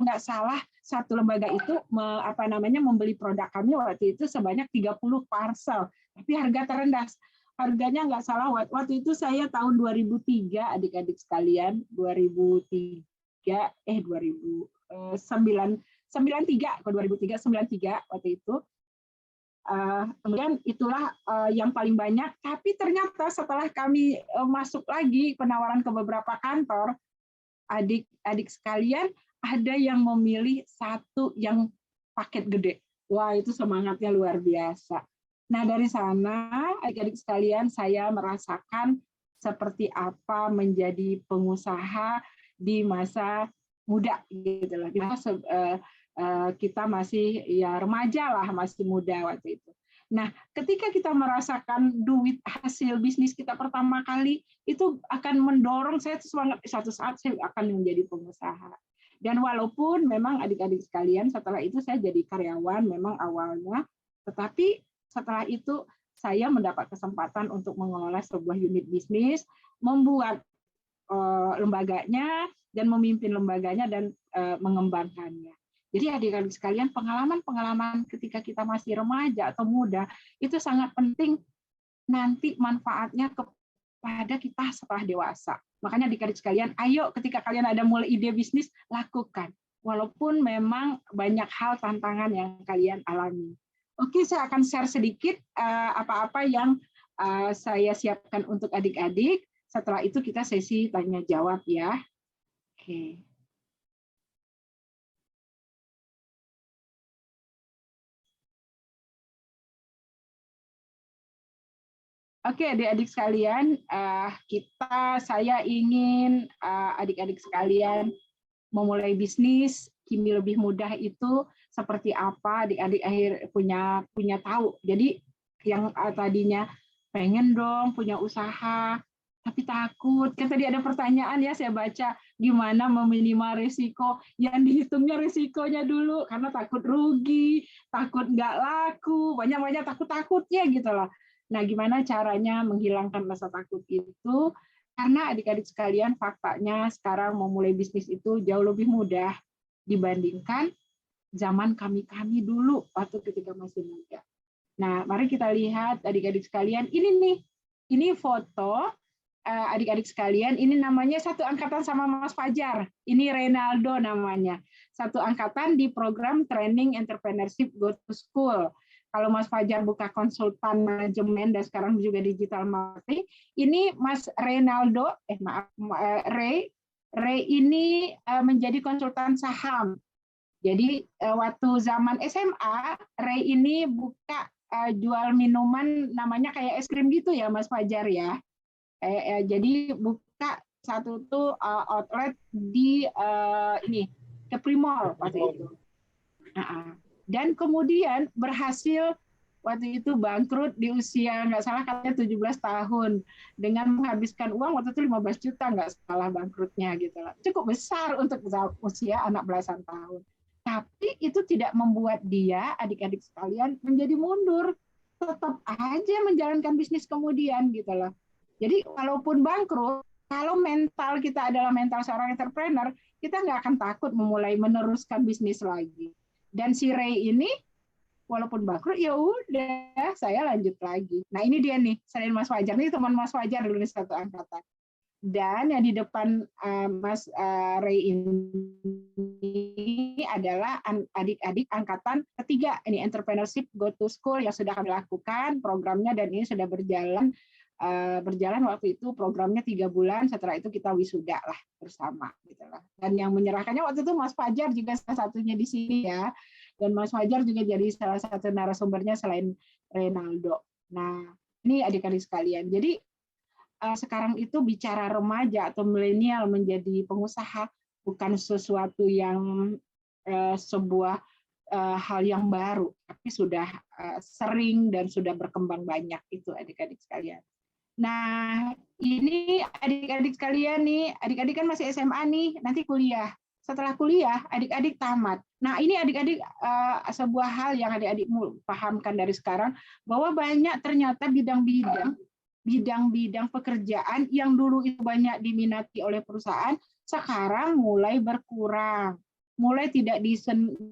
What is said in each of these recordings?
nggak salah satu lembaga itu membeli produk kami waktu itu sebanyak 30 parcel, tapi harga terendah. Harganya nggak salah waktu itu saya tahun 2003, adik-adik sekalian, 2003 93 ke 2003 93 waktu itu. Kemudian itulah yang paling banyak, tapi ternyata setelah kami masuk lagi penawaran ke beberapa kantor, adik-adik sekalian ada yang memilih satu yang paket gede. Wah, itu semangatnya luar biasa. Nah, dari sana adik-adik sekalian saya merasakan seperti apa menjadi pengusaha di masa muda gitu loh. Kita masih ya remaja lah, masih muda waktu itu. Nah, ketika kita merasakan duit hasil bisnis kita pertama kali, itu akan mendorong saya semangat suatu saat saya akan menjadi pengusaha. Dan walaupun memang adik-adik sekalian setelah itu saya jadi karyawan memang awalnya, tetapi setelah itu saya mendapat kesempatan untuk mengelola sebuah unit bisnis, membuat lembaganya dan memimpin lembaganya dan mengembangkannya. Jadi adik-adik sekalian, pengalaman-pengalaman ketika kita masih remaja atau muda itu sangat penting nanti manfaatnya kepada kita setelah dewasa. Makanya adik-adik sekalian, ayo ketika kalian ada mulai ide bisnis, lakukan. Walaupun memang banyak hal tantangan yang kalian alami. Oke, saya akan share sedikit apa-apa yang saya siapkan untuk adik-adik. Setelah itu kita sesi tanya jawab ya. Oke. Oke, adik-adik sekalian, saya ingin adik-adik sekalian memulai bisnis kini lebih mudah itu seperti apa, adik-adik akhir punya tahu. Jadi yang tadinya pengen dong punya usaha, tapi takut. Kan tadi ada pertanyaan ya, saya baca gimana meminimal risiko. Yang dihitungnya risikonya dulu, karena takut rugi, takut nggak laku, banyak-banyak takut-takutnya gitu loh. Nah, gimana caranya menghilangkan rasa takut itu? Karena adik-adik sekalian, faktanya sekarang memulai bisnis itu jauh lebih mudah dibandingkan zaman kami dulu waktu ketika masih muda. Nah, mari kita lihat adik-adik sekalian, ini foto adik-adik sekalian, ini namanya satu angkatan sama Mas Fajar. Ini Reynaldo namanya. Satu angkatan di program Training Entrepreneurship Go to School. Kalau Mas Fajar buka konsultan manajemen dan sekarang juga digital marketing, ini Mas Reynaldo, Ray ini menjadi konsultan saham. Jadi waktu zaman SMA, Ray ini buka jual minuman namanya kayak es krim gitu ya Mas Fajar ya. Jadi buka satu tuh outlet di Capri Mall waktu itu. Dan kemudian berhasil waktu itu bangkrut di usia nggak salah katanya 17 tahun dengan menghabiskan uang waktu itu 15 juta nggak salah bangkrutnya gitu lah. Cukup besar untuk usia anak belasan tahun. Tapi itu tidak membuat dia adik-adik sekalian menjadi mundur. Tetap aja menjalankan bisnis kemudian gitu loh. Jadi walaupun bangkrut, kalau mental kita adalah mental seorang entrepreneur, kita nggak akan takut memulai meneruskan bisnis lagi. Dan si Ray ini, walaupun bangkrut, ya udah, saya lanjut lagi. Nah ini dia nih, selain Mas Fajar, nih teman Mas Fajar dulu nih satu angkatan. Dan yang di depan Mas Ray ini adalah adik-adik angkatan ketiga, ini Entrepreneurship Go to School yang sudah kami lakukan programnya dan ini sudah berjalan waktu itu programnya 3 bulan, setelah itu kita wisuda lah bersama gitu lah. Dan yang menyerahkannya waktu itu Mas Fajar juga salah satunya di sini ya, dan Mas Fajar juga jadi salah satu narasumbernya selain Reynaldo. Nah ini adik-adik sekalian, jadi sekarang itu bicara remaja atau milenial menjadi pengusaha bukan sesuatu yang sebuah hal yang baru, tapi sudah sering dan sudah berkembang banyak itu adik-adik sekalian. Nah, ini adik-adik sekalian nih, adik-adik kan masih SMA nih, nanti kuliah. Setelah kuliah, adik-adik tamat. Nah, ini adik-adik sebuah hal yang adik-adik pahamkan dari sekarang, bahwa banyak ternyata bidang-bidang pekerjaan yang dulu itu banyak diminati oleh perusahaan, sekarang mulai berkurang. mulai tidak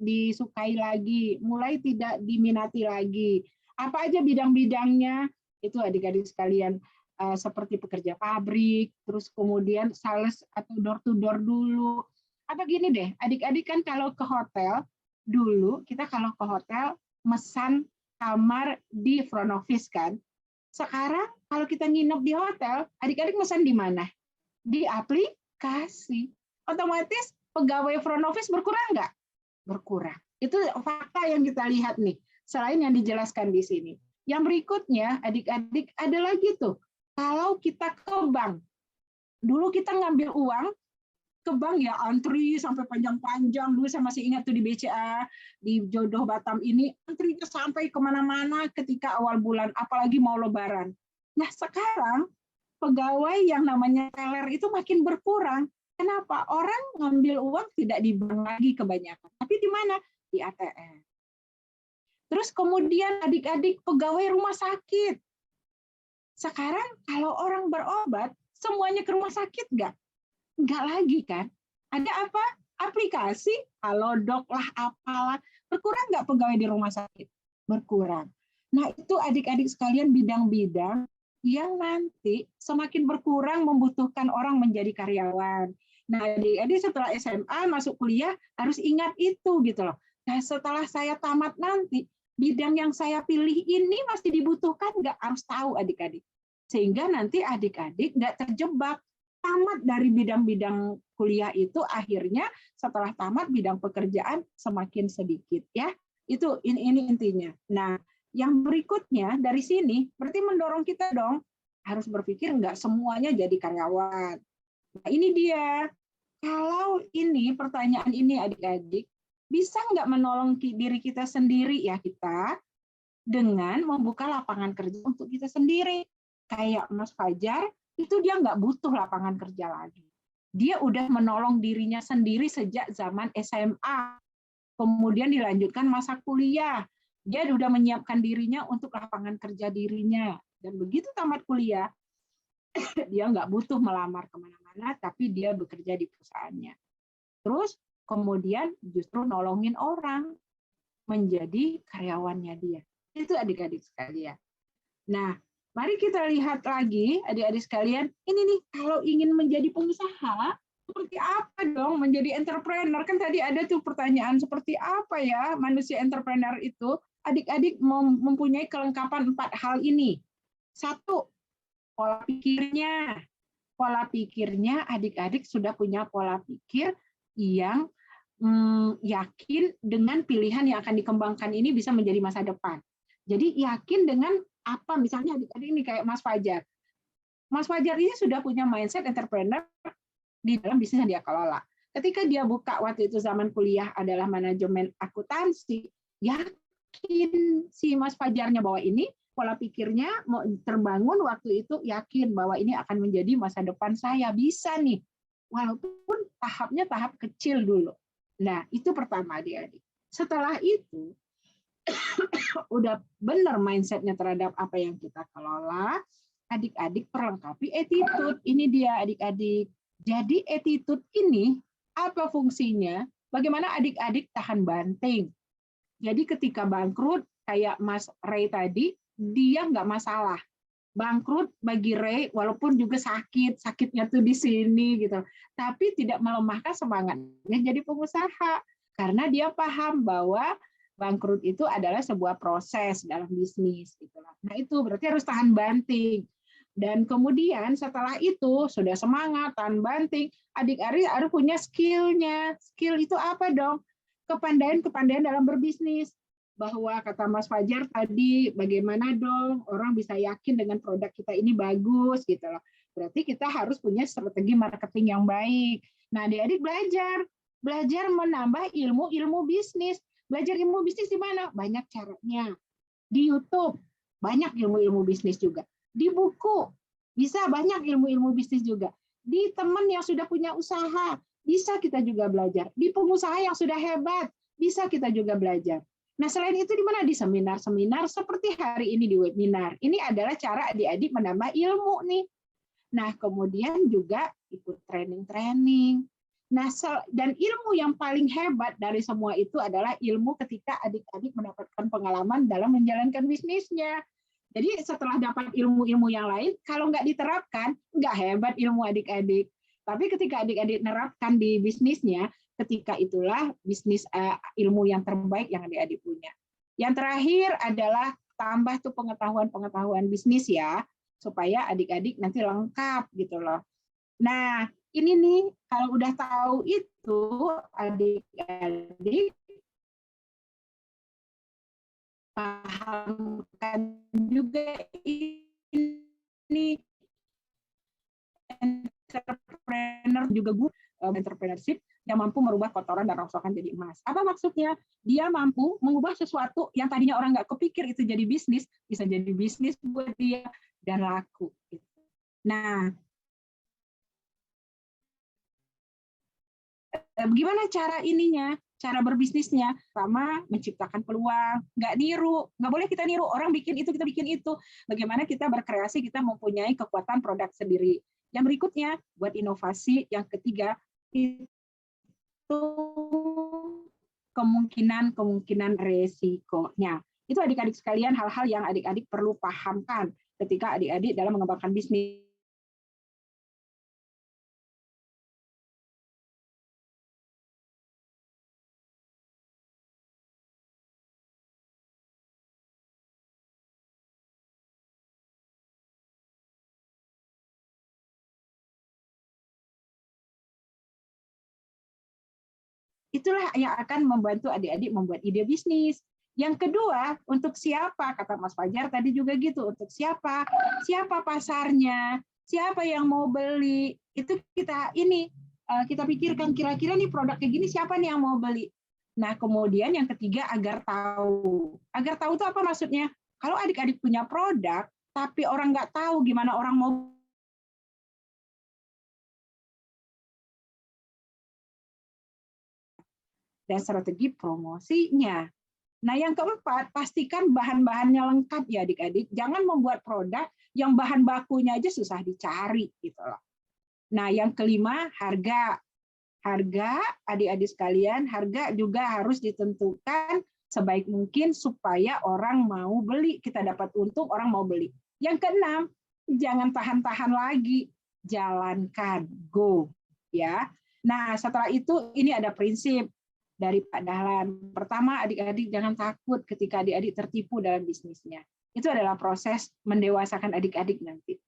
disukai lagi, mulai tidak diminati lagi. Apa aja bidang-bidangnya? Itu adik-adik sekalian, seperti pekerja pabrik, terus kemudian sales atau door to door dulu. Atau gini deh, adik-adik kan kalau ke hotel, dulu kita kalau ke hotel mesan kamar di front office kan. Sekarang kalau kita nginep di hotel, adik-adik mesan di mana? Di aplikasi. Otomatis pegawai front office berkurang nggak? Berkurang. Itu fakta yang kita lihat nih, selain yang dijelaskan di sini. Yang berikutnya, adik-adik, ada lagi tuh, kalau kita ke bank, dulu kita ngambil uang, ke bank ya antri sampai panjang-panjang. Dulu saya masih ingat tuh di BCA, di Jodoh Batam ini, antrinya sampai kemana-mana ketika awal bulan, apalagi mau lebaran. Nah sekarang, pegawai yang namanya teller itu makin berkurang. Kenapa? Orang ngambil uang tidak di bank lagi kebanyakan, tapi di mana? Di ATM. Terus kemudian adik-adik pegawai rumah sakit. Sekarang kalau orang berobat, semuanya ke rumah sakit nggak? Nggak lagi kan? Ada apa? Aplikasi, Halodoc lah, apalah. Berkurang nggak pegawai di rumah sakit? Berkurang. Nah itu adik-adik sekalian bidang-bidang yang nanti semakin berkurang membutuhkan orang menjadi karyawan. Nah adik-adik setelah SMA masuk kuliah harus ingat itu gitu loh. Nah setelah saya tamat nanti, bidang yang saya pilih ini masih dibutuhkan nggak? Harus tahu adik-adik. Sehingga nanti adik-adik nggak terjebak. Tamat dari bidang-bidang kuliah itu akhirnya setelah tamat bidang pekerjaan semakin sedikit ya. Itu ini intinya. Nah, yang berikutnya dari sini berarti mendorong kita dong harus berpikir nggak semuanya jadi karyawan. Nah, ini dia. Kalau ini pertanyaan ini adik-adik bisa nggak menolong diri kita sendiri ya kita dengan membuka lapangan kerja untuk kita sendiri. Kayak Mas Fajar itu dia nggak butuh lapangan kerja lagi. Dia udah menolong dirinya sendiri sejak zaman SMA. Kemudian dilanjutkan masa kuliah. Dia udah menyiapkan dirinya untuk lapangan kerja dirinya. Dan begitu tamat kuliah, dia nggak butuh melamar kemana-mana, tapi dia bekerja di perusahaannya. Terus kemudian justru nolongin orang menjadi karyawannya dia. Itu adik-adik sekalian. Nah, mari kita lihat lagi, adik-adik sekalian, ini nih, kalau ingin menjadi pengusaha, seperti apa dong menjadi entrepreneur? Kan tadi ada tuh pertanyaan, seperti apa ya manusia entrepreneur itu? Adik-adik mempunyai kelengkapan 4 hal ini. 1, pola pikirnya. Pola pikirnya, adik-adik sudah punya pola pikir yang yakin dengan pilihan yang akan dikembangkan ini bisa menjadi masa depan. Jadi yakin dengan apa, misalnya adik-adik ini kayak Mas Fajar. Mas Fajar ini sudah punya mindset entrepreneur di dalam bisnis yang dia kelola. Ketika dia buka waktu itu zaman kuliah adalah manajemen akuntansi, yakin si Mas Fajarnya bahwa ini pola pikirnya mau terbangun waktu itu, yakin bahwa ini akan menjadi masa depan saya, bisa nih. Walaupun tahapnya tahap kecil dulu. Nah, itu pertama adik-adik. Setelah itu, udah benar mindsetnya terhadap apa yang kita kelola, adik-adik perlengkapi attitude. Ini dia adik-adik. Jadi attitude ini apa fungsinya? Bagaimana adik-adik tahan banting. Jadi ketika bangkrut, kayak Mas Ray tadi, dia nggak masalah. Bangkrut bagi Ray, walaupun juga sakitnya tuh di sini gitu, tapi tidak melemahkan semangatnya jadi pengusaha, karena dia paham bahwa bangkrut itu adalah sebuah proses dalam bisnis. Nah itu berarti harus tahan banting. Dan kemudian setelah itu sudah semangat, tahan banting, adik-adik harus punya skill-nya. Skill itu apa dong? Kepandaian dalam berbisnis. Bahwa kata Mas Fajar tadi, bagaimana dong orang bisa yakin dengan produk kita ini bagus gitu loh. Berarti kita harus punya strategi marketing yang baik. Nah, adik-adik belajar menambah ilmu bisnis. Belajar ilmu bisnis di mana? Banyak caranya. Di YouTube, banyak ilmu-ilmu bisnis juga. Di buku, bisa banyak ilmu-ilmu bisnis juga. Di teman yang sudah punya usaha, bisa kita juga belajar. Di pengusaha yang sudah hebat, bisa kita juga belajar. Nah, selain itu di mana? Di seminar-seminar seperti hari ini di webinar. Ini adalah cara adik-adik menambah ilmu nih. Nah, kemudian juga ikut training-training. Nah, dan ilmu yang paling hebat dari semua itu adalah ilmu ketika adik-adik mendapatkan pengalaman dalam menjalankan bisnisnya. Jadi setelah dapat ilmu-ilmu yang lain, kalau nggak diterapkan, nggak hebat ilmu adik-adik. Tapi ketika adik-adik nerapkan di bisnisnya, ketika itulah bisnis ilmu yang terbaik yang adik-adik punya. Yang terakhir adalah tambah tuh pengetahuan-pengetahuan bisnis ya, supaya adik-adik nanti lengkap gitu loh. Nah, ini nih kalau udah tahu itu adik-adik pahamkan juga ini entrepreneur juga entrepreneurship yang mampu merubah kotoran dan rongsokan jadi emas. Apa maksudnya? Dia mampu mengubah sesuatu yang tadinya orang nggak kepikir itu jadi bisnis, bisa jadi bisnis buat dia dan laku. Nah, gimana cara ininya? Cara berbisnisnya, sama menciptakan peluang, nggak niru, nggak boleh kita niru orang bikin itu kita bikin itu. Bagaimana kita berkreasi, kita mempunyai kekuatan produk sendiri. Yang berikutnya buat inovasi, yang ketiga itu kemungkinan resikonya. Itu adik-adik sekalian hal-hal yang adik-adik perlu pahamkan ketika adik-adik dalam mengembangkan bisnis. Itulah yang akan membantu adik-adik membuat ide bisnis. Yang kedua, untuk siapa? Kata Mas Fajar tadi juga gitu, untuk siapa? Siapa pasarnya? Siapa yang mau beli? Itu kita pikirkan kira-kira nih produk kayak gini siapa nih yang mau beli? Nah, kemudian yang ketiga agar tahu. Agar tahu itu apa maksudnya? Kalau adik-adik punya produk, tapi orang nggak tahu gimana orang mau dan strategi promosinya. Nah, yang keempat, pastikan bahan-bahannya lengkap ya adik-adik. Jangan membuat produk yang bahan bakunya aja susah dicari gitu loh. Nah, yang kelima, harga. Harga adik-adik sekalian, harga juga harus ditentukan sebaik mungkin supaya orang mau beli, kita dapat untung, orang mau beli. Yang keenam, jangan tahan-tahan lagi, jalankan, go ya. Nah, setelah itu ini ada prinsip dari Pak Dahlan. Pertama, adik-adik jangan takut ketika adik-adik tertipu dalam bisnisnya. Itu adalah proses mendewasakan adik-adik nanti.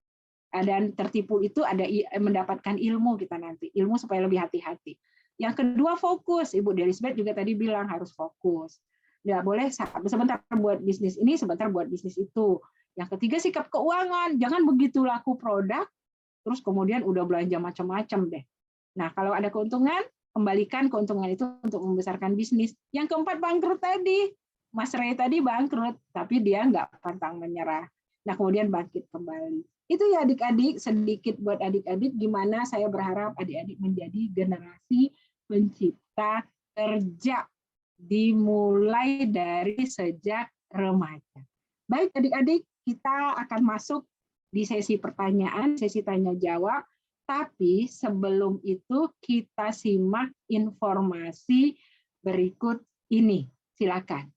Dan tertipu itu ada mendapatkan ilmu kita nanti, ilmu supaya lebih hati-hati. Yang kedua fokus, Ibu Delisbeth juga tadi bilang harus fokus. Nggak boleh sebentar buat bisnis ini, sebentar buat bisnis itu. Yang ketiga sikap keuangan, jangan begitu laku produk, terus kemudian udah belanja macam-macam deh. Nah, kalau ada keuntungan, kembalikan keuntungan itu untuk membesarkan bisnis. Yang keempat bangkrut tadi, Mas Ray tadi bangkrut, tapi dia nggak pantang menyerah. Nah, kemudian bangkit kembali. Itu ya adik-adik, sedikit buat adik-adik, gimana saya berharap adik-adik menjadi generasi pencipta kerja dimulai dari sejak remaja. Baik adik-adik, kita akan masuk di sesi pertanyaan, sesi tanya jawab. Tapi sebelum itu kita simak informasi berikut ini. Silakan.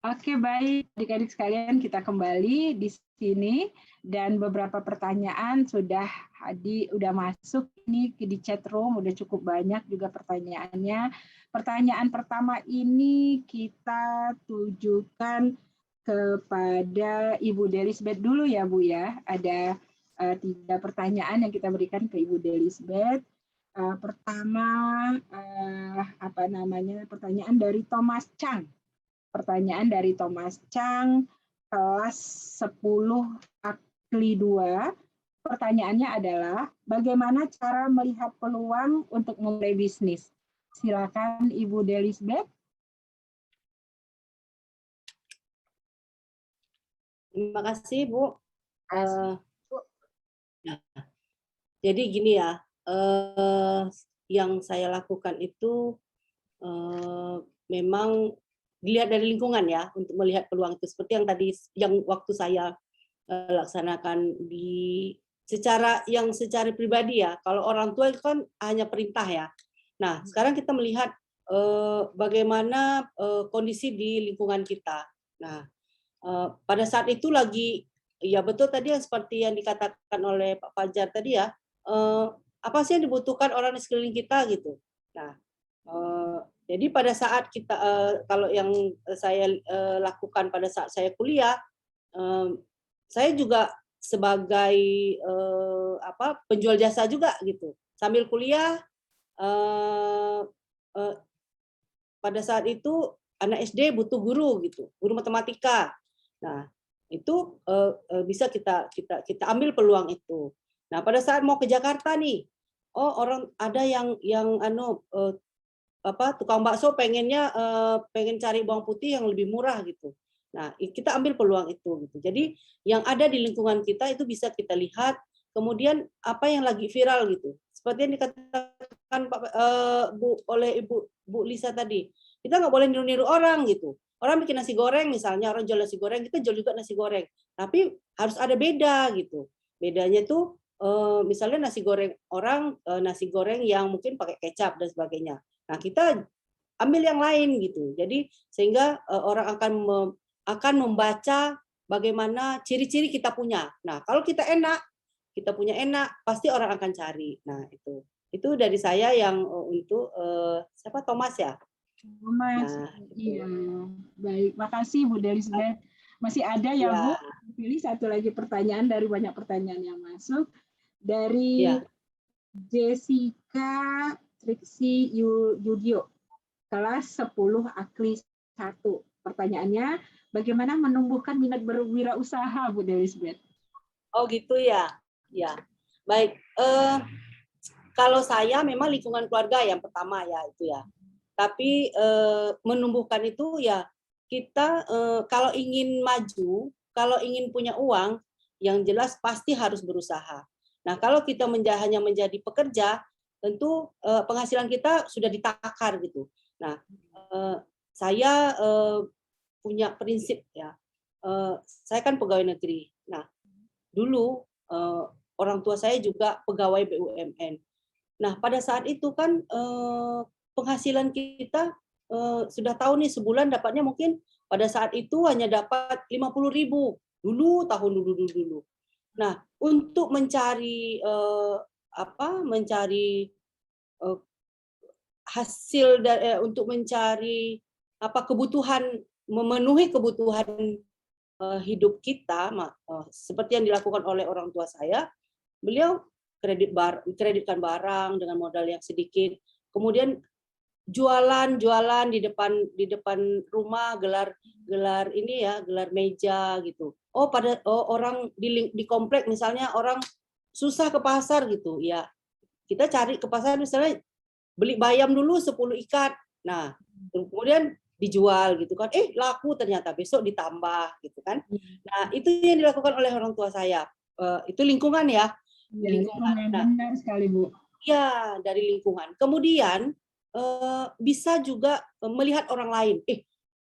Oke, baik adik-adik sekalian, kita kembali di sini dan beberapa pertanyaan sudah masuk ini di chat room, udah cukup banyak juga pertanyaannya. Pertanyaan pertama ini kita tujukan kepada Ibu Delisbeth dulu ya Bu ya. Ada 3 pertanyaan yang kita berikan ke Ibu Delisbeth. Pertama pertanyaan dari Thomas Chang. Pertanyaan dari Thomas Chang, kelas 10 Akli 2. Pertanyaannya adalah, bagaimana cara melihat peluang untuk memulai bisnis? Silakan Ibu Delisbeth. Terima kasih, Bu. Jadi gini ya, yang saya lakukan itu memang dilihat dari lingkungan ya, untuk melihat peluang itu. Seperti yang tadi, yang waktu saya laksanakan secara pribadi ya. Kalau orang tua itu kan hanya perintah ya. Nah, sekarang kita melihat bagaimana kondisi di lingkungan kita. Nah, pada saat itu lagi, ya betul tadi yang seperti yang dikatakan oleh Pak Fajar tadi ya, apa sih yang dibutuhkan orang di sekeliling kita gitu. Nah, jadi pada saat kita, kalau yang saya lakukan pada saat saya kuliah, saya juga sebagai penjual jasa juga gitu. Sambil kuliah, pada saat itu anak SD butuh guru gitu, guru matematika. Nah, itu bisa kita ambil peluang itu. Nah, pada saat mau ke Jakarta nih, orang ada yang tukang bakso pengennya pengen cari bawang putih yang lebih murah gitu. Nah, kita ambil peluang itu gitu. Jadi yang ada di lingkungan kita itu bisa kita lihat, kemudian apa yang lagi viral gitu. Seperti yang dikatakan oleh Bu Lisa tadi, kita nggak boleh niru-niru orang gitu. Orang bikin nasi goreng misalnya, orang jual nasi goreng, kita jual juga nasi goreng. Tapi harus ada beda gitu. Bedanya tuh misalnya nasi goreng orang, nasi goreng yang mungkin pakai kecap dan sebagainya. Nah, kita ambil yang lain gitu. Jadi sehingga orang akan membaca bagaimana ciri-ciri kita punya. Nah, kalau kita punya enak, pasti orang akan cari. Nah, itu dari saya yang untuk siapa, Thomas ya? Thomas, Nah, iya. Baik, makasih Bu Delisbeth. Masih ada ya, Bu? Pilih satu lagi pertanyaan dari banyak pertanyaan yang masuk. Dari Jessica Triksi Yudio, kelas 10 Akli 1. Pertanyaannya, bagaimana menumbuhkan minat berwirausaha, Bu Delisbeth? Oh gitu ya. Ya. Baik, kalau saya memang lingkungan keluarga yang pertama ya itu ya. Tapi menumbuhkan itu ya kita kalau ingin maju, kalau ingin punya uang, yang jelas pasti harus berusaha. Nah, kalau kita hanya menjadi pekerja, tentu penghasilan kita sudah ditakar gitu. Nah, saya punya prinsip ya. Saya kan pegawai negeri. Nah, dulu orang tua saya juga pegawai BUMN. Nah, pada saat itu kan penghasilan kita sudah tahu nih sebulan dapatnya mungkin pada saat itu hanya dapat 50.000 dulu, tahun dulu. Nah, untuk mencari hasil untuk mencari kebutuhan, memenuhi kebutuhan hidup kita, seperti yang dilakukan oleh orang tua saya, beliau kreditkan barang dengan modal yang sedikit, kemudian jualan di depan rumah, gelar ini ya, gelar meja gitu. Orang di komplek misalnya orang susah ke pasar gitu, ya kita cari ke pasar misalnya beli bayam dulu 10 ikat. Nah, kemudian dijual gitu kan. Laku ternyata, besok ditambah gitu kan. Nah, itu yang dilakukan oleh orang tua saya. Itu lingkungan ya. Lingkungan. Nah, benar sekali, Bu. Ya, dari lingkungan. Kemudian bisa juga melihat orang lain.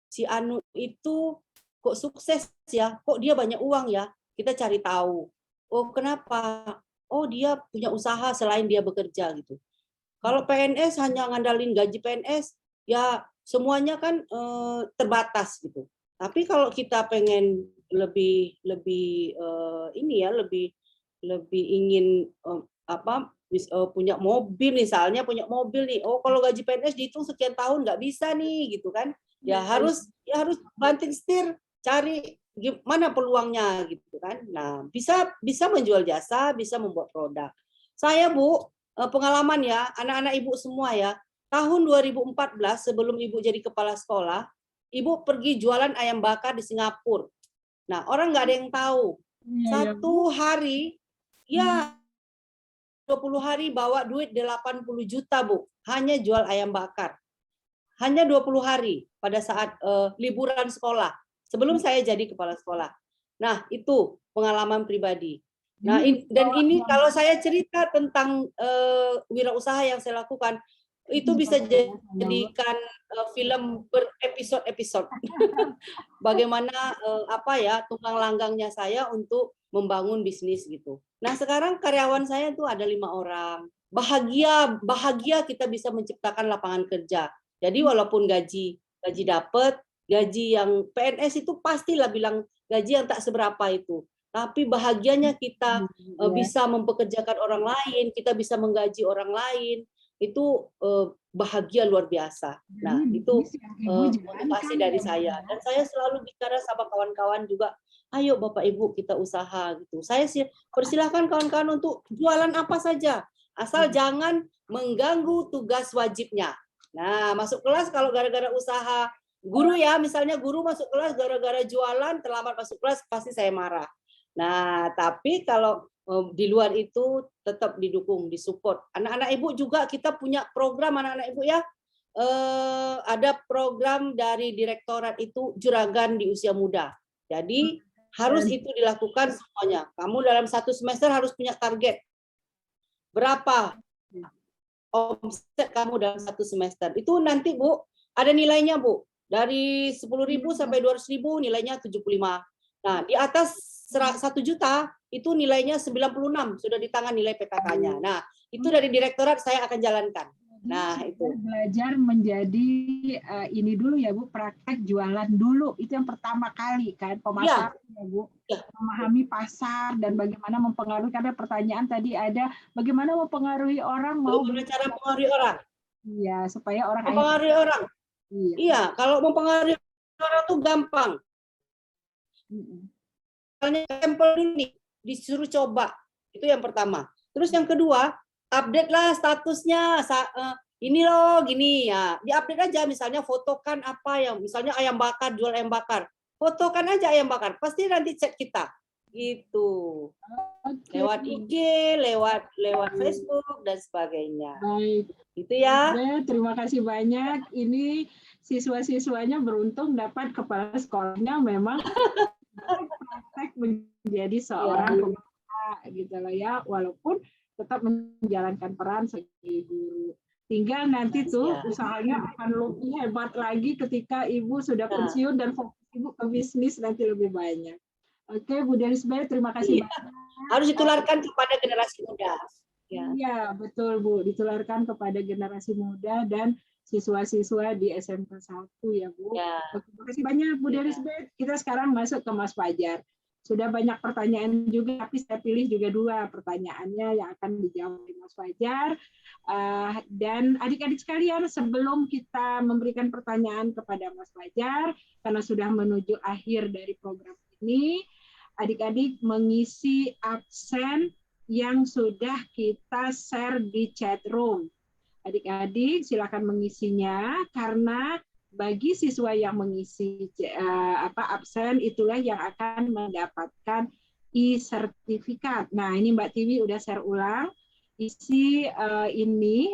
Si Anu itu kok sukses ya? Kok dia banyak uang ya? Kita cari tahu. Oh, kenapa? Oh, dia punya usaha selain dia bekerja gitu. Kalau PNS hanya ngandalin gaji PNS, ya semuanya kan terbatas gitu. Tapi kalau kita pengen lebih ini ya, lebih ingin punya mobil misalnya, punya mobil nih. Oh, kalau gaji PNS dihitung sekian tahun nggak bisa nih gitu kan. Ya harus banting setir, cari gimana peluangnya gitu kan. Nah, bisa menjual jasa, bisa membuat produk. Saya Bu, pengalaman ya, anak-anak Ibu semua ya. Tahun 2014 sebelum Ibu jadi kepala sekolah, Ibu pergi jualan ayam bakar di Singapura. Nah, orang nggak ada yang tahu. Satu hari, ya 20 hari bawa duit 80 juta, Bu. Hanya jual ayam bakar. Hanya 20 hari pada saat liburan sekolah. Sebelum saya jadi kepala sekolah. Nah, itu pengalaman pribadi. Nah, dan ini kalau saya cerita tentang wirausaha yang saya lakukan, itu bisa jadikan film berepisode-episode. Bagaimana tulang langgangnya saya untuk membangun bisnis gitu. Nah, sekarang karyawan saya tuh ada 5 orang. Bahagia kita bisa menciptakan lapangan kerja. Jadi walaupun gaji dapat, gaji yang PNS itu pastilah bilang gaji yang tak seberapa itu. Tapi bahagianya kita bisa mempekerjakan orang lain, kita bisa menggaji orang lain, itu bahagia luar biasa. Nah, itu motivasi dari saya. Dan saya selalu bicara sama kawan-kawan juga, ayo Bapak Ibu kita usaha gitu. Saya persilahkan kawan-kawan untuk jualan apa saja, asal jangan mengganggu tugas wajibnya. Nah, masuk kelas kalau gara-gara usaha guru ya, misalnya guru masuk kelas gara-gara jualan, terlambat masuk kelas, pasti saya marah. Nah, tapi kalau di luar itu tetap didukung, disupport. Anak-anak Ibu juga kita punya program anak-anak Ibu ya. Ada program dari direktorat itu juragan di usia muda. Jadi harus itu dilakukan semuanya. Kamu dalam 1 semester harus punya target. Berapa omset kamu dalam 1 semester. Itu nanti Bu, ada nilainya Bu. Dari 10.000 sampai 200.000 nilainya 75. Nah, di atas 1 juta itu nilainya 96, sudah di tangan nilai PKK-nya. Nah, itu dari direktorat saya akan jalankan. Nah, itu belajar menjadi ini dulu ya Bu, praktek jualan dulu. Itu yang pertama kali kan, pemasaran ya Bu. Memahami pasar dan bagaimana mempengaruhi, karena pertanyaan tadi ada bagaimana mempengaruhi orang mau bagaimana cara mempengaruhi orang. Iya, supaya orang mempengaruhi orang. Iya, kalau mempengaruhi orang tuh gampang. Misalnya sampel ini disuruh coba, itu yang pertama. Terus yang kedua, update lah statusnya, ini loh gini ya, diupdate aja. Misalnya fotokan apa yang, misalnya ayam bakar, jual ayam bakar, fotokan aja ayam bakar, pasti nanti chat kita gitu. Lewat IG, lewat Facebook dan sebagainya. Baik, itu ya. Terima kasih banyak. Ini siswa-siswanya beruntung dapat kepala sekolahnya memang praktek menjadi seorang pengusaha gitu loh ya, walaupun tetap menjalankan peran sebagai guru. Tinggal nanti tuh usahanya akan lebih hebat lagi ketika Ibu sudah pensiun dan fokus Ibu ke bisnis nanti lebih banyak. Oke, Bu Derisbeth, terima kasih banyak. Harus ditularkan kepada generasi muda. Iya, betul Bu, ditularkan kepada generasi muda dan siswa-siswa di SMK 1 ya Bu. Terima kasih banyak Bu Derisbeth. Kita sekarang masuk ke Mas Fajar. Sudah banyak pertanyaan juga, tapi saya pilih juga 2 pertanyaannya yang akan dijawab oleh Mas Fajar. Dan adik-adik sekalian, sebelum kita memberikan pertanyaan kepada Mas Fajar, karena sudah menuju akhir dari program ini, adik-adik mengisi absen yang sudah kita share di chat room. Adik-adik silakan mengisinya, karena bagi siswa yang mengisi absen itulah yang akan mendapatkan e-sertifikat. Nah, ini Mbak Tiwi udah share ulang. Isi ini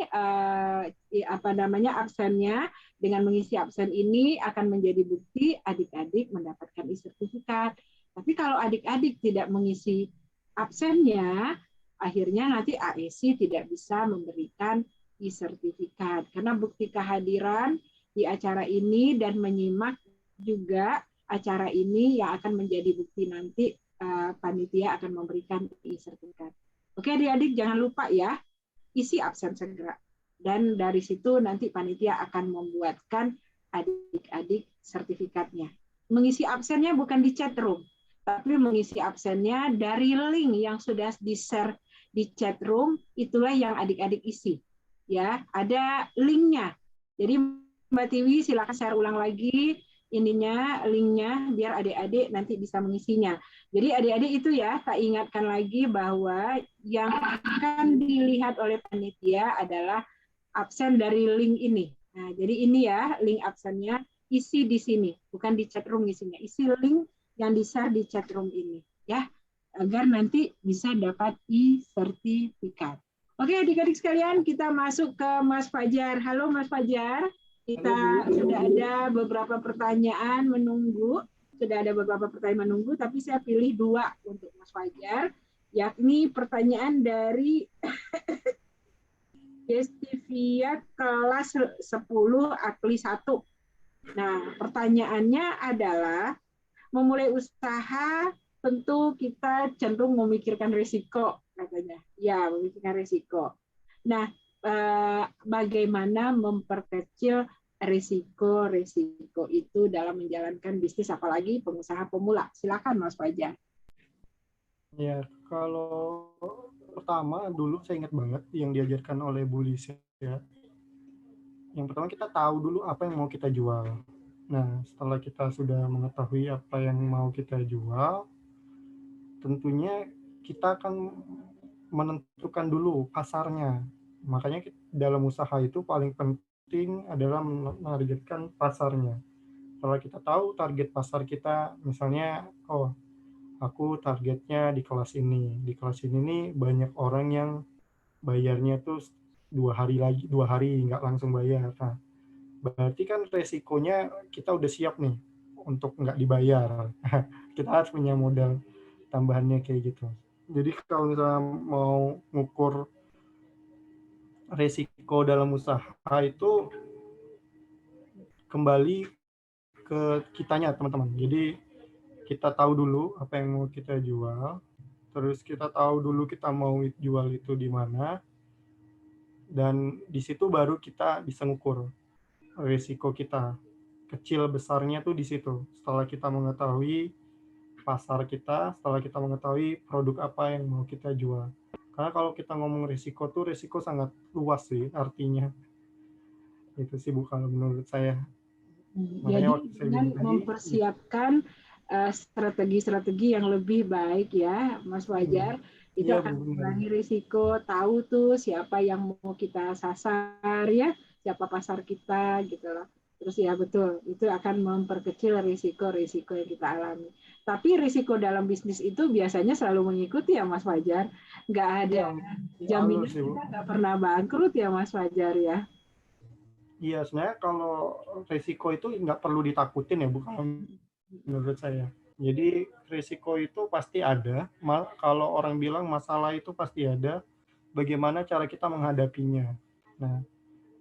absennya. Dengan mengisi absen ini akan menjadi bukti adik-adik mendapatkan e-sertifikat. Tapi kalau adik-adik tidak mengisi absennya, akhirnya nanti AEC tidak bisa memberikan e-sertifikat. Karena bukti kehadiran di acara ini dan menyimak juga acara ini yang akan menjadi bukti nanti panitia akan memberikan e-sertifikat. Oke adik-adik, jangan lupa ya, isi absen segera. Dan dari situ nanti panitia akan membuatkan adik-adik sertifikatnya. mengisi absennya bukan di chat room, tapi mengisi absennya dari link yang sudah di-share di chat room, itulah yang adik-adik isi. Ya, ada linknya. Jadi Mbak Tiwi silakan share ulang lagi ininya, linknya, biar adik-adik nanti bisa mengisinya. Jadi adik-adik itu ya, tak ingatkan lagi bahwa yang akan dilihat oleh panitia adalah absen dari link ini. Nah, jadi ini ya link absennya, isi di sini, bukan di chat room isinya. Isi link yang di-share di chat room ini, ya, agar nanti bisa dapat e-sertifikat. Oke, adik-adik sekalian, kita masuk ke Mas Fajar. Halo Mas Fajar. Kita sudah ada beberapa pertanyaan menunggu, tapi saya pilih 2 untuk Mas Fajar, yakni pertanyaan dari Destivia kelas 10 Akli 1. Nah, pertanyaannya adalah, memulai usaha tentu kita cenderung memikirkan risiko, katanya. Ya, memikirkan risiko. Nah, bagaimana memperkecil risiko itu dalam menjalankan bisnis, apalagi pengusaha pemula? Silakan Mas Fajar. Ya, kalau pertama dulu saya ingat banget yang diajarkan oleh Bu Lisa ya. Yang pertama kita tahu dulu apa yang mau kita jual. Nah, setelah kita sudah mengetahui apa yang mau kita jual, tentunya kita akan menentukan dulu pasarnya. Makanya dalam usaha itu paling penting adalah menargetkan pasarnya. Setelah kita tahu target pasar kita, misalnya, oh, aku targetnya di kelas ini. Di kelas ini nih banyak orang yang bayarnya tuh 2 hari nggak langsung bayar. Nah, berarti kan resikonya kita udah siap nih untuk nggak dibayar. Kita harus punya modal tambahannya kayak gitu. Jadi kalau misalnya mau ngukur resiko dalam usaha itu kembali ke kitanya teman-teman. Jadi kita tahu dulu apa yang mau kita jual, terus kita tahu dulu kita mau jual itu di mana, dan di situ baru kita bisa ngukur risiko kita. Kecil besarnya tuh di situ. Setelah kita mengetahui pasar kita, setelah kita mengetahui produk apa yang mau kita jual. Karena kalau kita ngomong risiko tuh, risiko sangat luas sih artinya. Itu sih Bu kalau menurut saya. Jadi dengan mempersiapkan strategi-strategi yang lebih baik ya, Mas Fajar, itu akan mengurangi risiko, tahu tuh siapa yang mau kita sasar ya, siapa pasar kita gitu loh. Terus ya betul, itu akan memperkecil risiko-risiko yang kita alami. Tapi risiko dalam bisnis itu biasanya selalu mengikuti ya Mas Fajar, nggak ada jaminan kita nggak pernah bangkrut ya Mas Fajar ya. Iya, sebenarnya kalau risiko itu nggak perlu ditakutin ya, bukan menurut saya. Jadi risiko itu pasti ada. Kalau orang bilang masalah itu pasti ada. Bagaimana cara kita menghadapinya? Nah,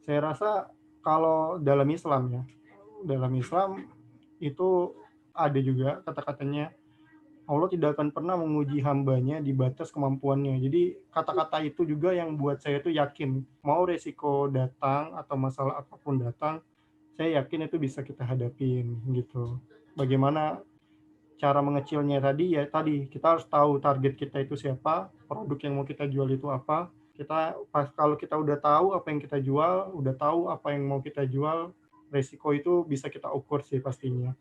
saya rasa kalau dalam Islam itu ada juga kata-katanya, Allah tidak akan pernah menguji hambanya di batas kemampuannya. Jadi kata-kata itu juga yang buat saya tuh yakin, mau resiko datang atau masalah apapun datang, saya yakin itu bisa kita hadapin gitu. Bagaimana cara mengecilnya tadi, ya tadi kita harus tahu target kita itu siapa, produk yang mau kita jual itu apa. Kalau kita udah tahu apa yang kita jual, udah tahu apa yang mau kita jual, resiko itu bisa kita ukur sih pastinya.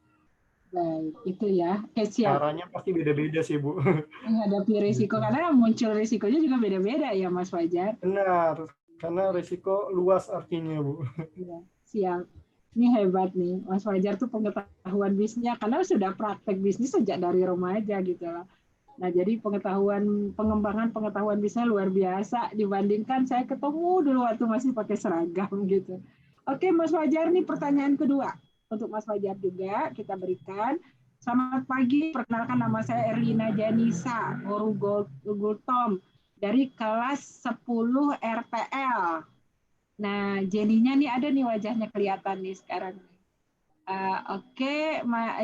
Baik, itu ya. Caranya pasti beda-beda sih, Bu. Menghadapi risiko, karena muncul risikonya juga beda-beda ya, Mas Fajar. Benar, karena risiko luas artinya, Bu. Ya, siap. Ini hebat nih, Mas Fajar tuh pengetahuan bisnisnya, karena sudah praktek bisnis sejak dari remaja gitu loh. Nah, jadi pengembangan pengetahuan bisnisnya luar biasa dibandingkan saya ketemu dulu waktu masih pakai seragam gitu. Oke, Mas Fajar, nih pertanyaan kedua. Untuk Mas Fajar juga kita berikan. Selamat pagi, perkenalkan nama saya Erlina Janisa, guru Gultom dari kelas 10 RTL. Nah, Jenny-nya nih ada nih wajahnya kelihatan nih sekarang. Oke,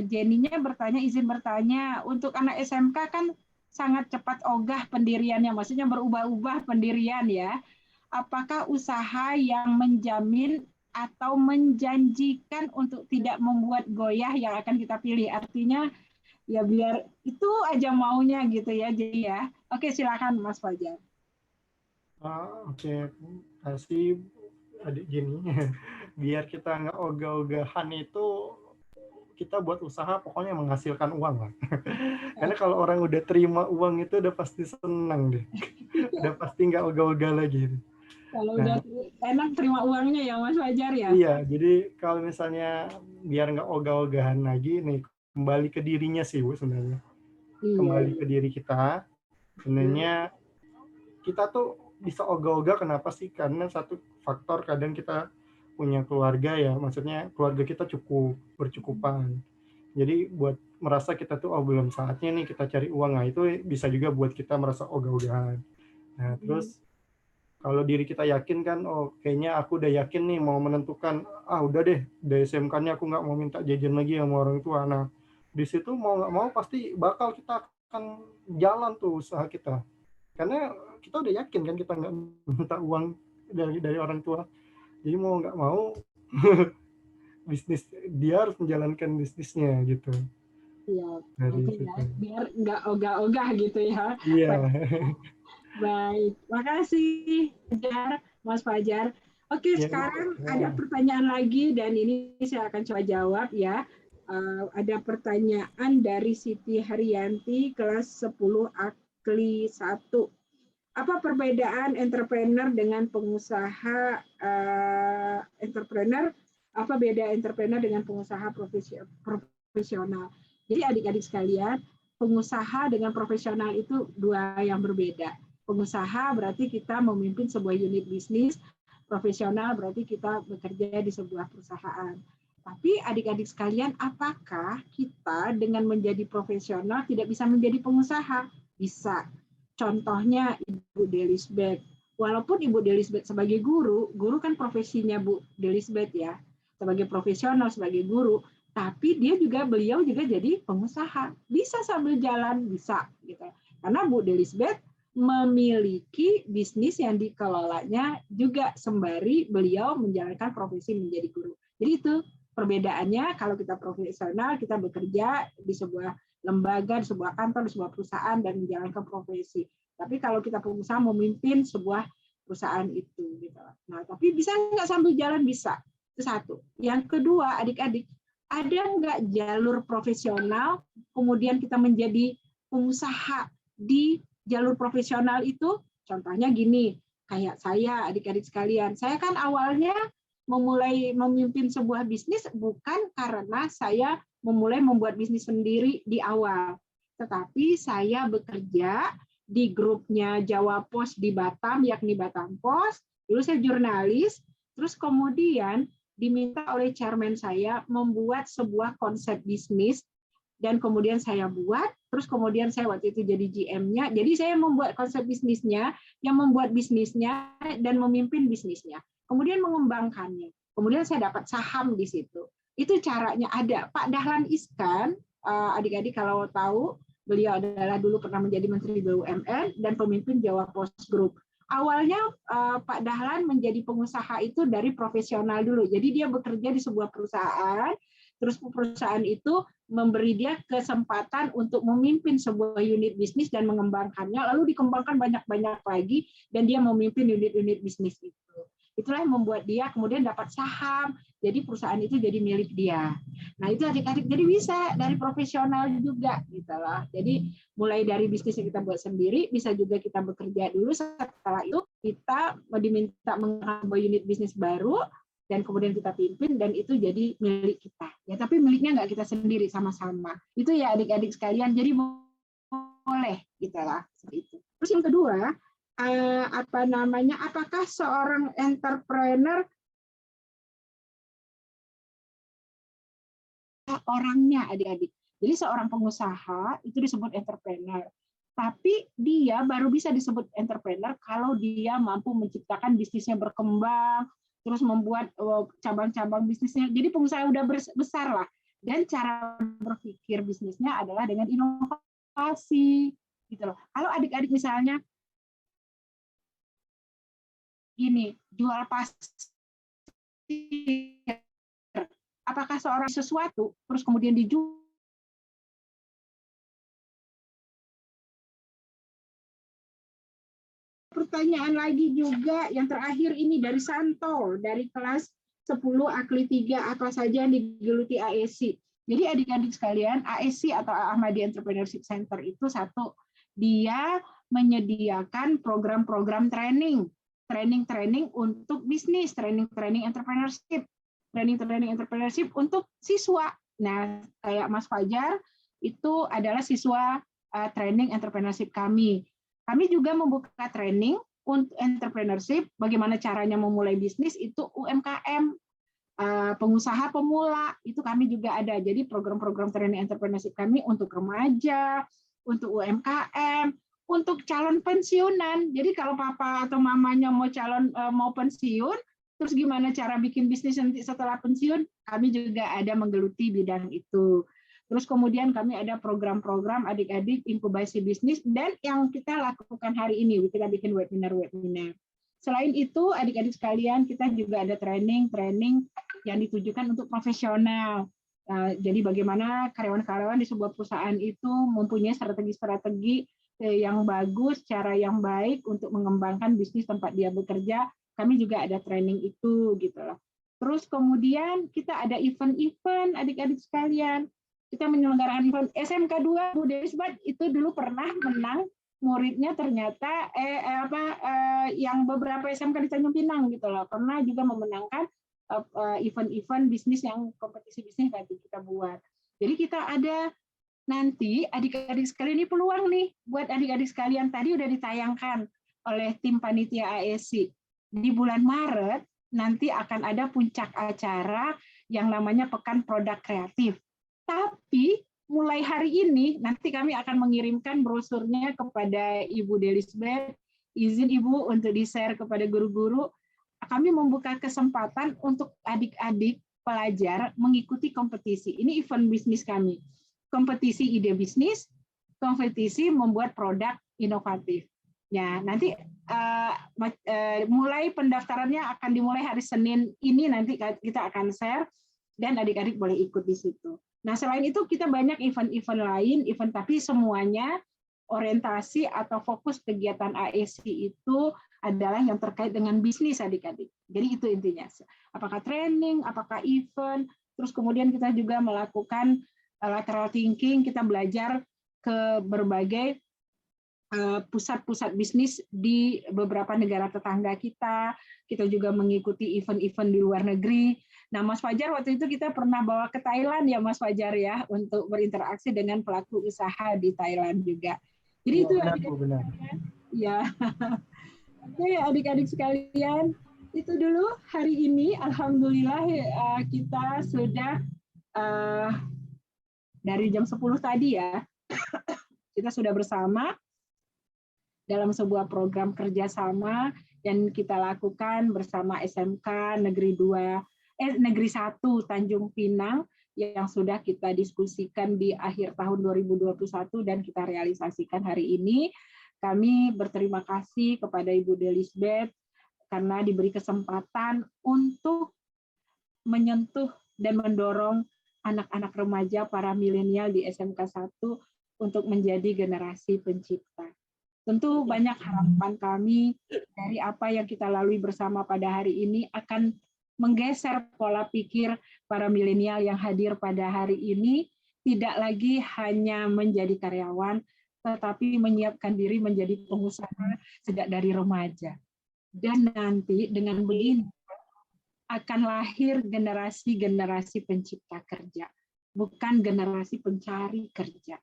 Jenny-nya izin bertanya, untuk anak SMK kan sangat cepat ogah pendiriannya, maksudnya berubah-ubah pendirian ya. Apakah usaha yang menjamin atau menjanjikan untuk tidak membuat goyah yang akan kita pilih. Artinya ya biar itu aja maunya gitu ya. Jadi ya. Oke, silakan Mas Fajar. Oke, kasih adik Jenny. Biar kita nggak ogah-ogahan itu, kita buat usaha pokoknya menghasilkan uang lah. Karena kalau orang udah terima uang itu udah pasti senang deh. Udah pasti nggak ogah-ogah lagi. Kalau Nah, udah enak terima uangnya ya Mas Fajar ya. iya, jadi kalau misalnya biar nggak ogah-ogahan lagi nih, kembali ke dirinya sih Bu sebenarnya. Iya. Kembali ke diri kita. Sebenarnya kita tuh bisa ogah-ogah kenapa sih? Karena satu faktor kadang kita punya keluarga ya, maksudnya keluarga kita cukup bercukupan. Jadi buat merasa kita tuh oh belum saatnya nih kita cari uang, nah itu bisa juga buat kita merasa ogah-ogahan. Nah terus kalau diri kita yakin kan, oh kayaknya aku udah yakin nih mau menentukan, udah deh dari SMK-nya aku nggak mau minta jajan lagi sama orang tua. Nah di situ mau nggak mau pasti bakal kita akan jalan tuh usaha kita. Karena kita udah yakin kan kita nggak minta uang dari orang tua. Jadi mau nggak mau bisnis dia harus menjalankan bisnisnya gitu. Iya, Dari oke ya. situ. Biar nggak ogah-ogah gitu ya. Iya. Baik, makasih Fajar, Mas Fajar. Oke, Ya, sekarang ada pertanyaan lagi dan ini saya akan coba jawab ya. Ada pertanyaan dari Siti Haryanti kelas 10 Akli 1. Apa perbedaan entrepreneur dengan pengusaha entrepreneur? Apa beda entrepreneur dengan pengusaha profesional? Jadi adik-adik sekalian, pengusaha dengan profesional itu dua yang berbeda. Pengusaha berarti kita memimpin sebuah unit bisnis, profesional berarti kita bekerja di sebuah perusahaan. Tapi adik-adik sekalian, apakah kita dengan menjadi profesional tidak bisa menjadi pengusaha? Bisa. Contohnya Ibu Delisbeth. Walaupun Ibu Delisbeth sebagai guru kan profesinya Bu Delisbeth ya, sebagai profesional, sebagai guru, tapi beliau juga jadi pengusaha. Bisa sambil jalan, bisa gitu. Karena Bu Delisbeth memiliki bisnis yang dikelolanya juga sembari beliau menjalankan profesi menjadi guru. Jadi itu perbedaannya. Kalau kita profesional, kita bekerja di sebuah lembaga, di sebuah kantor, di sebuah perusahaan dan menjalankan profesi. Tapi kalau kita pengusaha memimpin sebuah perusahaan itu, gitu. Nah, tapi bisa nggak sambil jalan? Bisa. Itu satu. Yang kedua, adik-adik, ada nggak jalur profesional, kemudian kita menjadi pengusaha di jalur profesional itu? Contohnya gini, kayak saya, adik-adik sekalian, saya kan awalnya memulai memimpin sebuah bisnis bukan karena saya memulai membuat bisnis sendiri di awal. Tetapi saya bekerja di grupnya Jawa Pos di Batam, yakni Batam Pos. Dulu saya jurnalis, terus kemudian diminta oleh chairman saya membuat sebuah konsep bisnis, dan kemudian saya buat, terus kemudian saya waktu itu jadi GM-nya. Jadi saya membuat konsep bisnisnya, yang membuat bisnisnya, dan memimpin bisnisnya. Kemudian mengembangkannya. Kemudian saya dapat saham di situ. Itu caranya ada. Pak Dahlan Iskan, adik-adik kalau tahu, beliau adalah dulu pernah menjadi Menteri BUMN dan pemimpin Jawa Post Group. Awalnya Pak Dahlan menjadi pengusaha itu dari profesional dulu. Jadi dia bekerja di sebuah perusahaan, terus perusahaan itu memberi dia kesempatan untuk memimpin sebuah unit bisnis dan mengembangkannya, lalu dikembangkan banyak-banyak lagi, dan dia memimpin unit-unit bisnis itu. Itulah yang membuat dia kemudian dapat saham, jadi perusahaan itu jadi milik dia. Nah itu adik-adik, jadi bisa dari profesional juga gitu loh. Jadi mulai dari bisnis yang kita buat sendiri, bisa juga kita bekerja dulu, setelah itu kita diminta mengambil unit bisnis baru, dan kemudian kita pimpin, dan itu jadi milik kita. Ya, tapi miliknya nggak kita sendiri, sama-sama. Itu ya adik-adik sekalian, jadi boleh gitu lah, seperti itu. Terus yang kedua, apakah seorang entrepreneur orangnya adik-adik. Jadi seorang pengusaha itu disebut entrepreneur. Tapi dia baru bisa disebut entrepreneur kalau dia mampu menciptakan bisnisnya berkembang, terus membuat cabang-cabang bisnisnya. Jadi pengusaha udah besar lah. Dan cara berpikir bisnisnya adalah dengan inovasi. Gitu loh. Kalau adik-adik misalnya gini, jual pasir apakah seorang sesuatu terus kemudian dijual? Pertanyaan lagi juga yang terakhir ini dari Santo, dari kelas 10 Akli 3, apa saja yang digeluti AEC. Jadi adik-adik sekalian, AEC atau Ahmadiyya Entrepreneurship Center itu satu, dia menyediakan program-program training untuk bisnis, training entrepreneurship, training entrepreneurship untuk siswa. Nah, kayak Mas Fajar itu adalah siswa training entrepreneurship kami. Kami juga membuka training untuk entrepreneurship, bagaimana caranya memulai bisnis itu UMKM, pengusaha pemula, itu kami juga ada. Jadi program-program training entrepreneurship kami untuk remaja, untuk UMKM, untuk calon pensiunan. Jadi kalau papa atau mamanya mau pensiun, terus gimana cara bikin bisnis nanti setelah pensiun, kami juga ada menggeluti bidang itu. Terus kemudian kami ada program-program adik-adik inkubasi bisnis, dan yang kita lakukan hari ini, kita bikin webinar. Selain itu, adik-adik sekalian, kita juga ada training yang ditujukan untuk profesional. Jadi bagaimana karyawan-karyawan di sebuah perusahaan itu mempunyai strategi yang bagus, cara yang baik untuk mengembangkan bisnis tempat dia bekerja. Kami juga ada training itu, gitu loh. Terus kemudian kita ada event-event, adik-adik sekalian. Kita menyelenggarakan event SMK 2 Bu Delisbat itu dulu pernah menang, muridnya ternyata yang beberapa SMK di Tanjung Pinang gitu loh, pernah juga memenangkan event-event bisnis yang kompetisi bisnis tadi kita buat. Jadi kita ada nanti adik-adik sekalian, ini peluang nih buat adik-adik sekalian, tadi udah ditayangkan oleh tim panitia AEC. Di bulan Maret nanti akan ada puncak acara yang namanya Pekan Produk Kreatif. Tapi mulai hari ini nanti kami akan mengirimkan brosurnya kepada Ibu Delisbeth. Izin Ibu untuk di-share kepada guru-guru. Kami membuka kesempatan untuk adik-adik pelajar mengikuti kompetisi. Ini event bisnis kami. Kompetisi ide bisnis, kompetisi membuat produk inovatif. Ya, nanti mulai pendaftarannya akan dimulai hari Senin ini, nanti kita akan share dan adik-adik boleh ikut di situ. Nah, selain itu kita banyak event-event lain, tapi semuanya orientasi atau fokus kegiatan AEC itu adalah yang terkait dengan bisnis adik-adik. Jadi itu intinya. Apakah training, apakah event, terus kemudian kita juga melakukan lateral thinking, kita belajar ke berbagai pusat-pusat bisnis di beberapa negara tetangga kita. Kita juga mengikuti event-event di luar negeri. Nah, Mas Fajar waktu itu kita pernah bawa ke Thailand ya, Mas Fajar ya, untuk berinteraksi dengan pelaku usaha di Thailand juga. Jadi itu benar. Ya. Oke, adik-adik sekalian, itu dulu hari ini. Alhamdulillah kita sudah dari jam 10 tadi ya, kita sudah bersama dalam sebuah program kerjasama yang kita lakukan bersama SMK Negeri 1 Tanjung Pinang yang sudah kita diskusikan di akhir tahun 2021 dan kita realisasikan hari ini. Kami berterima kasih kepada Ibu Delisbeth karena diberi kesempatan untuk menyentuh dan mendorong anak-anak remaja para milenial di SMK 1 untuk menjadi generasi pencipta. Tentu banyak harapan kami dari apa yang kita lalui bersama pada hari ini akan menggeser pola pikir para milenial yang hadir pada hari ini, tidak lagi hanya menjadi karyawan, tetapi menyiapkan diri menjadi pengusaha sejak dari remaja. Dan nanti dengan begini akan lahir generasi-generasi pencipta kerja, bukan generasi pencari kerja.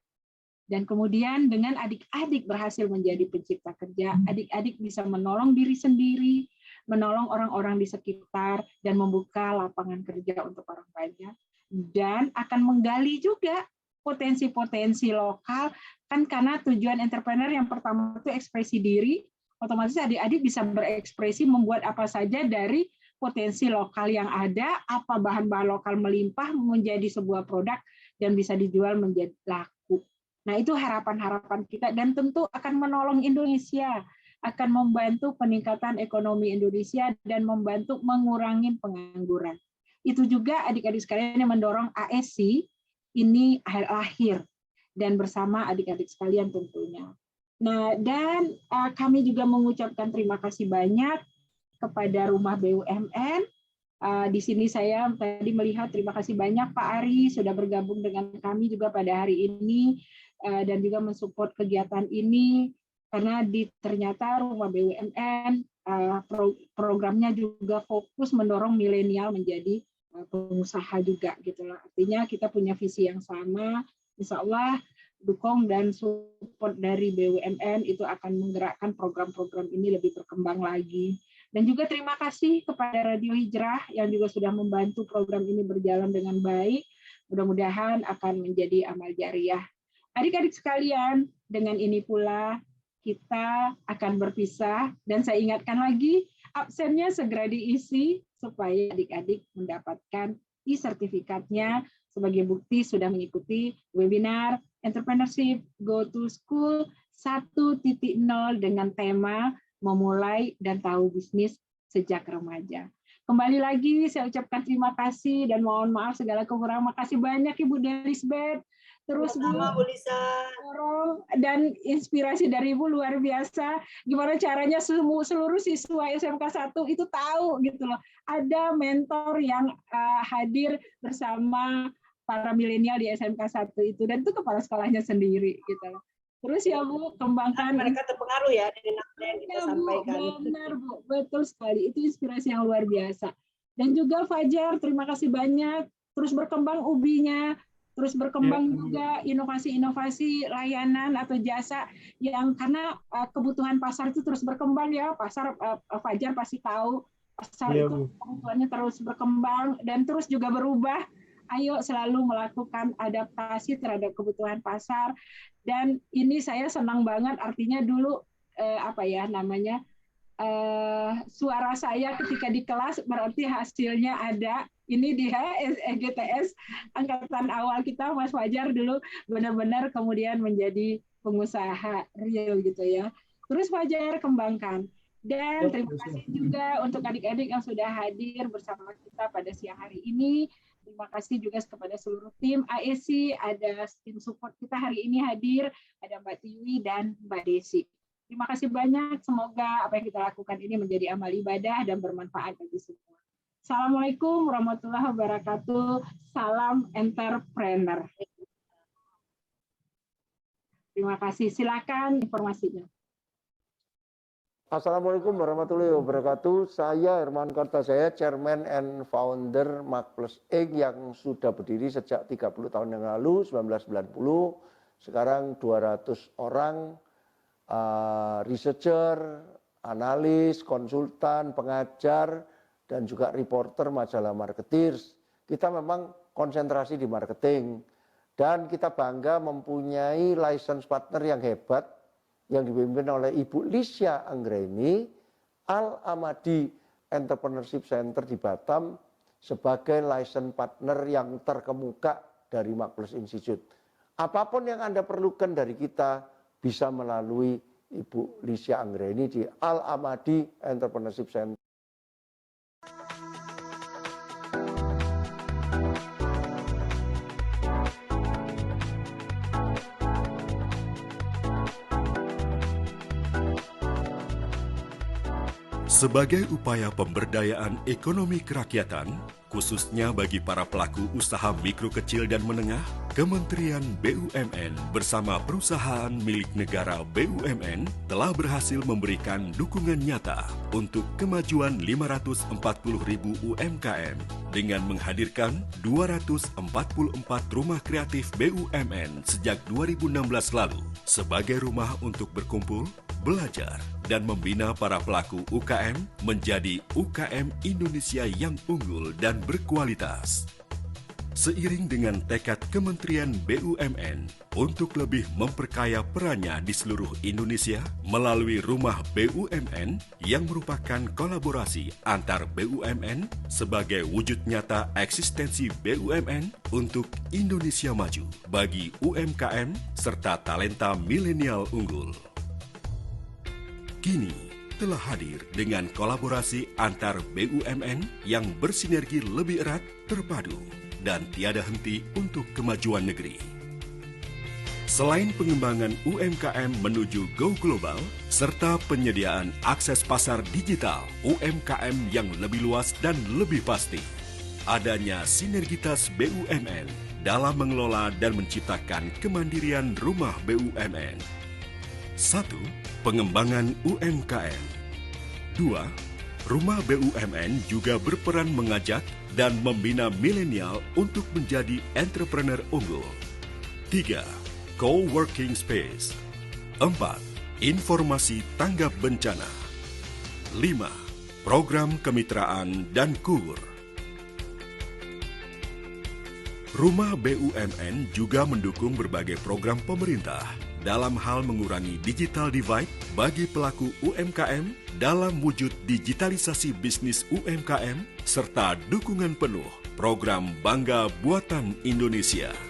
Dan kemudian dengan adik-adik berhasil menjadi pencipta kerja, adik-adik bisa menolong diri sendiri, menolong orang-orang di sekitar, dan membuka lapangan kerja untuk orang banyak. Dan akan menggali juga potensi-potensi lokal, kan karena tujuan entrepreneur yang pertama itu ekspresi diri, otomatis adik-adik bisa berekspresi membuat apa saja dari potensi lokal yang ada, apa bahan-bahan lokal melimpah menjadi sebuah produk dan bisa dijual menjadi laku. Nah, itu harapan-harapan kita dan tentu akan menolong Indonesia akan membantu peningkatan ekonomi Indonesia dan membantu mengurangi pengangguran. Itu juga adik-adik sekalian yang mendorong ASI ini lahir dan bersama adik-adik sekalian tentunya. Nah, dan kami juga mengucapkan terima kasih banyak kepada Rumah BUMN. Di sini saya tadi melihat terima kasih banyak Pak Ari sudah bergabung dengan kami juga pada hari ini dan juga mensupport kegiatan ini karena ternyata Rumah BUMN programnya juga fokus mendorong milenial menjadi pengusaha juga gitu loh. Artinya kita punya visi yang sama. Insya Allah dukung dan support dari BUMN itu akan menggerakkan program-program ini lebih berkembang lagi. Dan juga terima kasih kepada Radio Hijrah yang juga sudah membantu program ini berjalan dengan baik. Mudah-mudahan akan menjadi amal jariah. Adik-adik sekalian, dengan ini pula kita akan berpisah dan saya ingatkan lagi absennya segera diisi supaya adik-adik mendapatkan e-sertifikatnya sebagai bukti sudah mengikuti webinar Entrepreneurship Go to School 1.0 dengan tema memulai dan tahu bisnis sejak remaja. Kembali lagi saya ucapkan terima kasih dan mohon maaf segala kekurangan. Makasih banyak Ibu Delisbeth. Terus Bu Lisa. Dan inspirasi dari Ibu luar biasa. Gimana caranya seluruh siswa SMK 1 itu tahu gitu loh. Ada mentor yang hadir bersama para milenial di SMK 1 itu dan itu kepala sekolahnya sendiri gitu loh. Terus ya Bu, kembangkan. Mereka terpengaruh ya dengan apa yang kita sampaikan. Benar Bu, betul sekali. Itu inspirasi yang luar biasa. Dan juga Fajar, terima kasih banyak. Terus berkembang UBI-nya, terus berkembang juga inovasi-inovasi layanan atau jasa yang karena kebutuhan pasar itu terus berkembang ya. Pasar Fajar pasti tahu pasar itu kebutuhannya terus berkembang dan terus juga berubah. Ayo selalu melakukan adaptasi terhadap kebutuhan pasar. Dan ini saya senang banget, artinya dulu suara saya ketika di kelas berarti hasilnya ada. Ini dia EGTS angkatan awal kita, Mas Fajar dulu benar-benar kemudian menjadi pengusaha real gitu ya. Terus Fajar kembangkan. Dan terima kasih juga untuk adik-adik yang sudah hadir bersama kita pada siang hari ini. Terima kasih juga kepada seluruh tim ASI, ada tim support kita hari ini hadir, ada Mbak Tiwi dan Mbak Desi. Terima kasih banyak, semoga apa yang kita lakukan ini menjadi amal ibadah dan bermanfaat bagi semua. Assalamualaikum warahmatullahi wabarakatuh, salam entrepreneur. Terima kasih, silakan informasinya. Assalamualaikum warahmatullahi wabarakatuh. Saya Herman Kartasaya, Chairman and Founder Mak+ Inc. yang sudah berdiri sejak 30 tahun yang lalu, 1990. Sekarang 200 orang, researcher, analis, konsultan, pengajar, dan juga reporter majalah Marketeers. Kita memang konsentrasi di marketing. Dan kita bangga mempunyai license partner yang hebat, yang dipimpin oleh Ibu Lisya Anggreni, Al-Amadi Entrepreneurship Center di Batam sebagai license partner yang terkemuka dari Mak+ Institute. Apapun yang Anda perlukan dari kita bisa melalui Ibu Lisya Anggreni di Al-Amadi Entrepreneurship Center. Sebagai upaya pemberdayaan ekonomi kerakyatan, khususnya bagi para pelaku usaha mikro kecil dan menengah, Kementerian BUMN bersama perusahaan milik negara BUMN telah berhasil memberikan dukungan nyata untuk kemajuan 540.000 UMKM dengan menghadirkan 244 rumah kreatif BUMN sejak 2016 lalu sebagai rumah untuk berkumpul, belajar, dan membina para pelaku UKM menjadi UKM Indonesia yang unggul dan berkualitas. Seiring dengan tekad Kementerian BUMN untuk lebih memperkaya perannya di seluruh Indonesia melalui Rumah BUMN yang merupakan kolaborasi antar BUMN sebagai wujud nyata eksistensi BUMN untuk Indonesia maju bagi UMKM serta talenta milenial unggul. kini telah hadir dengan kolaborasi antar BUMN yang bersinergi lebih erat, terpadu, dan tiada henti untuk kemajuan negeri. Selain pengembangan UMKM menuju Go Global, serta penyediaan akses pasar digital UMKM yang lebih luas dan lebih pasti, adanya sinergitas BUMN dalam mengelola dan menciptakan kemandirian rumah BUMN. 1. Pengembangan UMKM. 2. Rumah BUMN juga berperan mengajak dan membina milenial untuk menjadi entrepreneur unggul. 3. Co-working space. 4. Informasi tanggap bencana. 5. Program kemitraan dan KUR. Rumah BUMN juga mendukung berbagai program pemerintah dalam hal mengurangi digital divide bagi pelaku UMKM dalam wujud digitalisasi bisnis UMKM serta dukungan penuh program Bangga Buatan Indonesia.